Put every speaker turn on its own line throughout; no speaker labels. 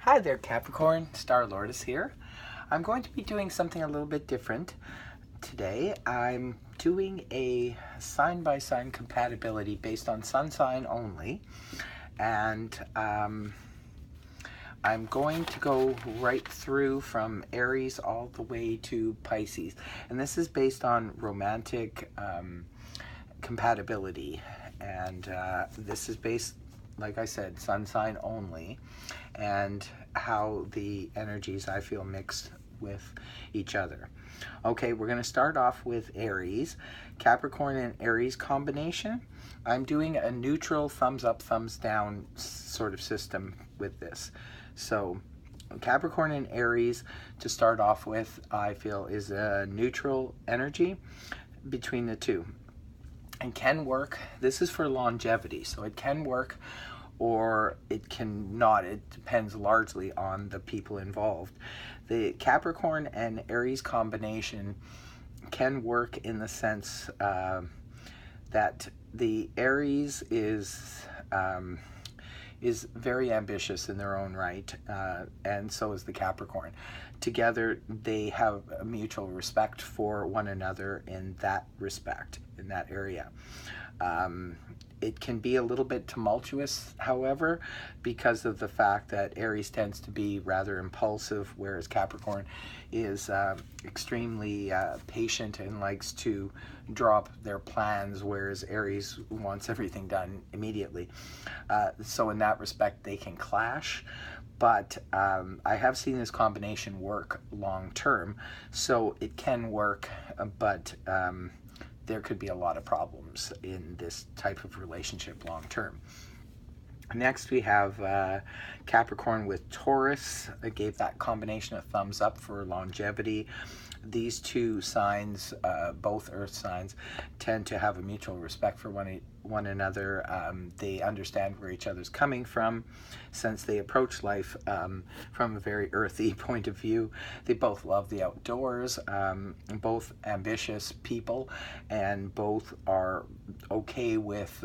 Hi there, Capricorn. Star Lord is here. I'm going to be doing something a little bit different today. I'm doing a sign-by-sign compatibility based on sun sign only, and I'm going to go right through from Aries all the way to Pisces, and this is based on romantic compatibility, and this is based, like I said, sun sign only, and how the energies I feel mix with each other. Okay, we're going to start off with Aries. Capricorn and Aries combination. I'm doing a neutral thumbs up, thumbs down sort of system with this. So Capricorn and Aries, to start off with, I feel is a neutral energy between the two, and can work. This is for longevity, so it can work or it can not. It depends largely on the people involved. The Capricorn and Aries combination can work in the sense that the Aries is very ambitious in their own right, and so is the Capricorn. Together, they have a mutual respect for one another in that respect, in that area. It can be a little bit tumultuous, however, because of the fact that Aries tends to be rather impulsive, whereas Capricorn is extremely patient and likes to drop their plans, whereas Aries wants everything done immediately. So in that respect, they can clash. But I have seen this combination work long term, so it can work, but there could be a lot of problems in this type of relationship long term. Next, we have Capricorn with Taurus. I gave that combination a thumbs up for longevity. These two signs, both earth signs, tend to have a mutual respect for one another. They understand where each other's coming from, since they approach life from a very earthy point of view. They both love the outdoors, both ambitious people, and both are okay with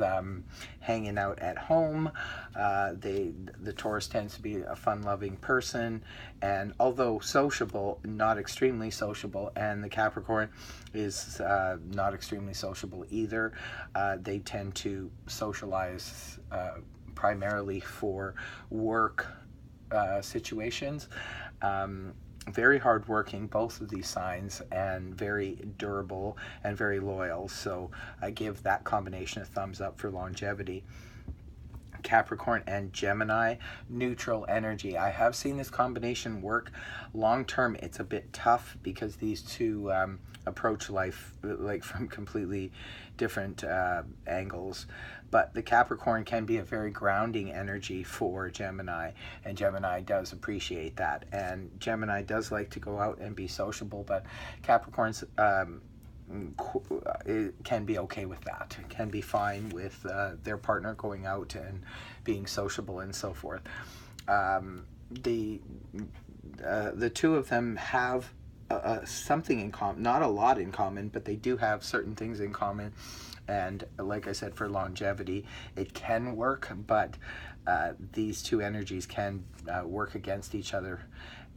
hanging out at home. The Taurus tends to be a fun-loving person, and although sociable, not extremely sociable, and the Capricorn is not extremely sociable either. They tend to socialize primarily for work situations. Very hardworking, both of these signs, and very durable and very loyal. So I give that combination a thumbs up for longevity. Capricorn and Gemini, neutral energy. I have seen this combination work long term. It's a bit tough because these two approach life like from completely different angles, but the Capricorn can be a very grounding energy for Gemini, and Gemini does appreciate that, and Gemini does like to go out and be sociable, but Capricorn's it can be okay with that. It can be fine with their partner going out and being sociable and so forth. The two of them have something in common, not a lot in common, but they do have certain things in common. And like I said, for longevity, it can work, but these two energies can work against each other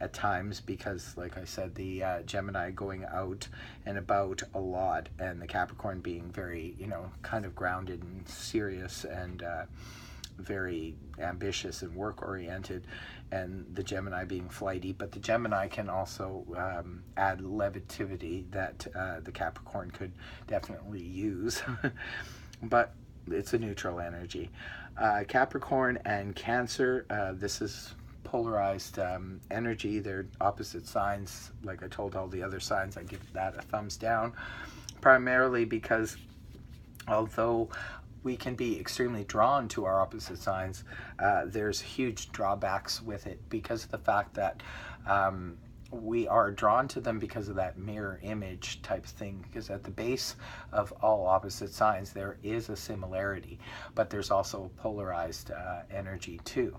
at times, because like I said, the Gemini going out and about a lot, and the Capricorn being very, kind of grounded and serious and very ambitious and work oriented, and the Gemini being flighty. But the Gemini can also add levity that the Capricorn could definitely use. But it's a neutral energy. Capricorn and Cancer, this is polarized energy. They're opposite signs. Like I told all the other signs, I give that a thumbs down, primarily because although we can be extremely drawn to our opposite signs, there's huge drawbacks with it, because of the fact that we are drawn to them because of that mirror image type thing, because at the base of all opposite signs there is a similarity, but there's also polarized energy too.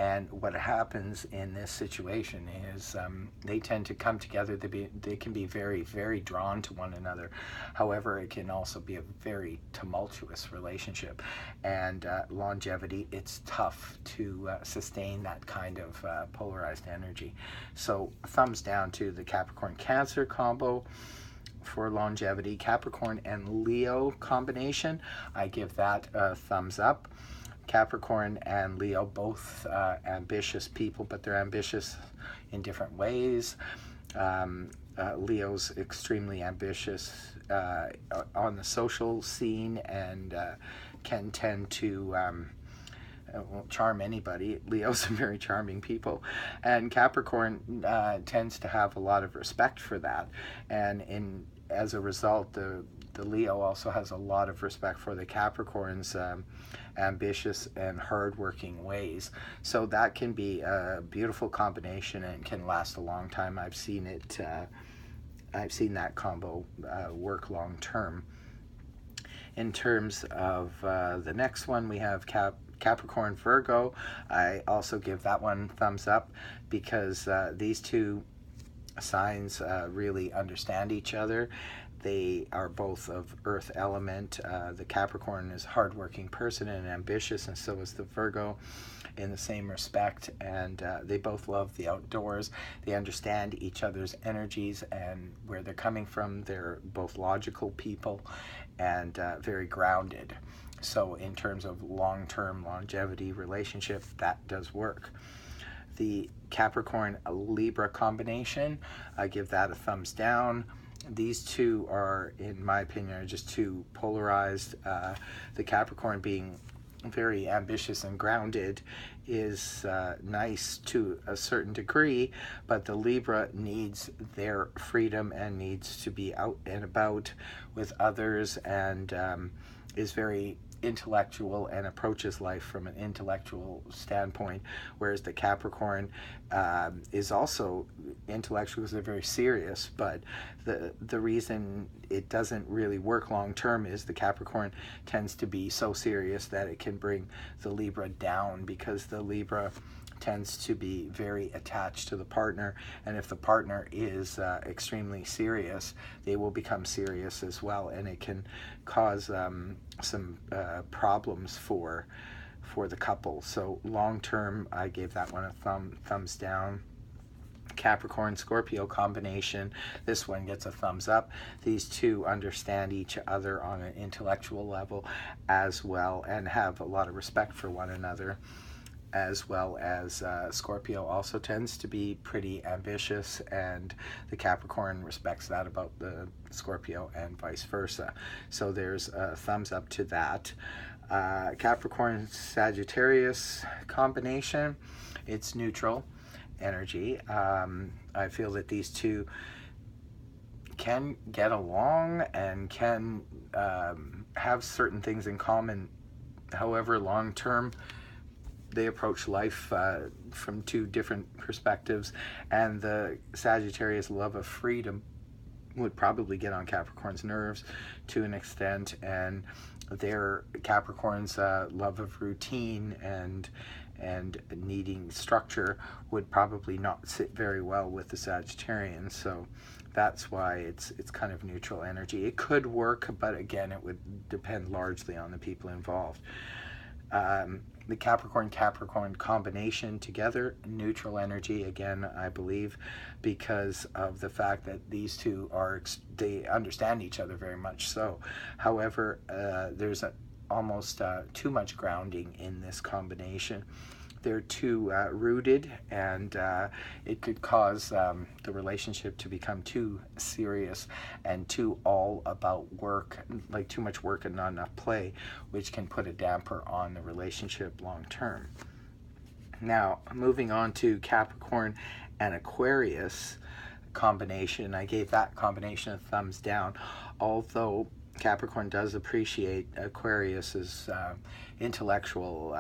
And what happens in this situation is they tend to come together. They can be very, very drawn to one another. However, it can also be a very tumultuous relationship. And longevity, it's tough to sustain that kind of polarized energy. So thumbs down to the Capricorn-Cancer combo. For longevity. Capricorn and Leo combination, I give that a thumbs up. Capricorn and Leo, both ambitious people, but they're ambitious in different ways. Leo's extremely ambitious on the social scene and can tend to won't charm anybody. Leo's are very charming people, and Capricorn tends to have a lot of respect for that, and as a result, the Leo also has a lot of respect for the Capricorn's ambitious and hardworking ways. So that can be a beautiful combination and can last a long time. I've seen it. I've seen that combo work long term. In terms of the next one, we have Capricorn Virgo. I also give that one thumbs up because these two signs really understand each other. They are both of earth element. The Capricorn is a hardworking person and ambitious, and so is the Virgo in the same respect, and they both love the outdoors. They understand each other's energies and where they're coming from. They're both logical people and very grounded. So in terms of long-term longevity relationship, that does work. The Capricorn-Libra combination, I give that a thumbs down. These two are, in my opinion, are just too polarized. The Capricorn being very ambitious and grounded is nice to a certain degree, but the Libra needs their freedom and needs to be out and about with others and is very intellectual and approaches life from an intellectual standpoint, whereas the Capricorn is also intellectual because they're very serious, but the reason it doesn't really work long term is the Capricorn tends to be so serious that it can bring the Libra down, because the Libra tends to be very attached to the partner, and if the partner is extremely serious, they will become serious as well, and it can cause some problems for the couple. So long term, I gave that one a thumbs down. Capricorn Scorpio combination, this one gets a thumbs up. These two understand each other on an intellectual level as well and have a lot of respect for one another, as well as Scorpio also tends to be pretty ambitious, and the Capricorn respects that about the Scorpio and vice versa. So there's a thumbs up to that. Capricorn Sagittarius combination, it's neutral energy. I feel that these two can get along and can have certain things in common. However, long term, they approach life from two different perspectives, and the Sagittarius love of freedom would probably get on Capricorn's nerves to an extent, and their Capricorn's love of routine and needing structure would probably not sit very well with the Sagittarian. So that's why it's kind of neutral energy. It could work, but again, it would depend largely on the people involved. The Capricorn combination together, neutral energy, again, I believe, because of the fact that these two they understand each other very much so. However, there's almost too much grounding in this combination. They're too rooted, and it could cause the relationship to become too serious and too all about work, like too much work and not enough play, which can put a damper on the relationship long term. Now, moving on to Capricorn and Aquarius combination, I gave that combination a thumbs down, although Capricorn does appreciate Aquarius's intellectual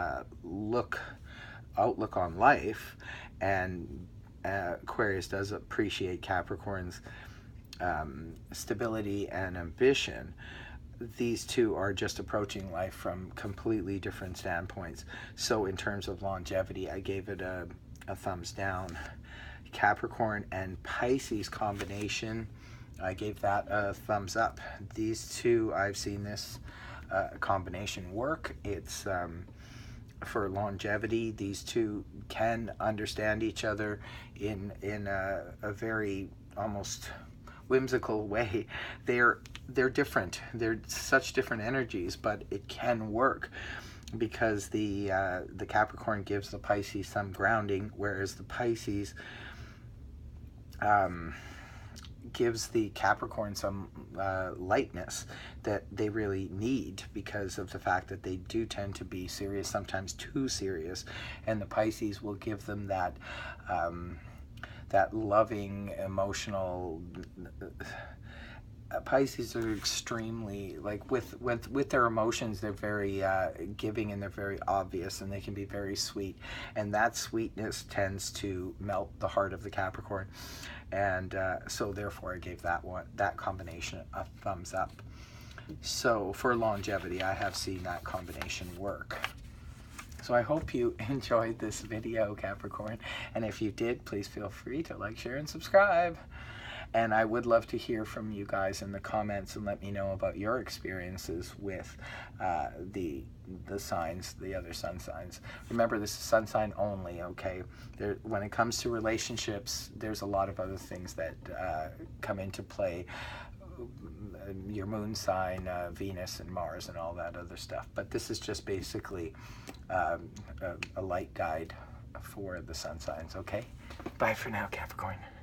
outlook on life, and Aquarius does appreciate Capricorn's stability and ambition. these two are just approaching life from completely different standpoints. So in terms of longevity, I gave it a thumbs down. Capricorn and Pisces combination, I gave that a thumbs up. These two, I've seen this combination work. It's for longevity. These two can understand each other in a very almost whimsical way. They're different. They're such different energies, but it can work because the Capricorn gives the Pisces some grounding, whereas the Pisces gives the Capricorn some lightness that they really need because of the fact that they do tend to be serious, sometimes too serious, and the Pisces will give them that that loving, emotional. Pisces are extremely, like, with their emotions, they're very giving, and they're very obvious, and they can be very sweet, and that sweetness tends to melt the heart of the Capricorn, and so therefore I gave that combination a thumbs up. So for longevity, I have seen that combination work. So I hope you enjoyed this video, Capricorn, and if you did, please feel free to like, share, and subscribe. And I would love to hear from you guys in the comments and let me know about your experiences with the signs, the other sun signs. Remember, this is sun sign only, okay? When it comes to relationships, there's a lot of other things that come into play. Your moon sign, Venus and Mars and all that other stuff. But this is just basically a light guide for the sun signs, okay? Bye for now, Capricorn.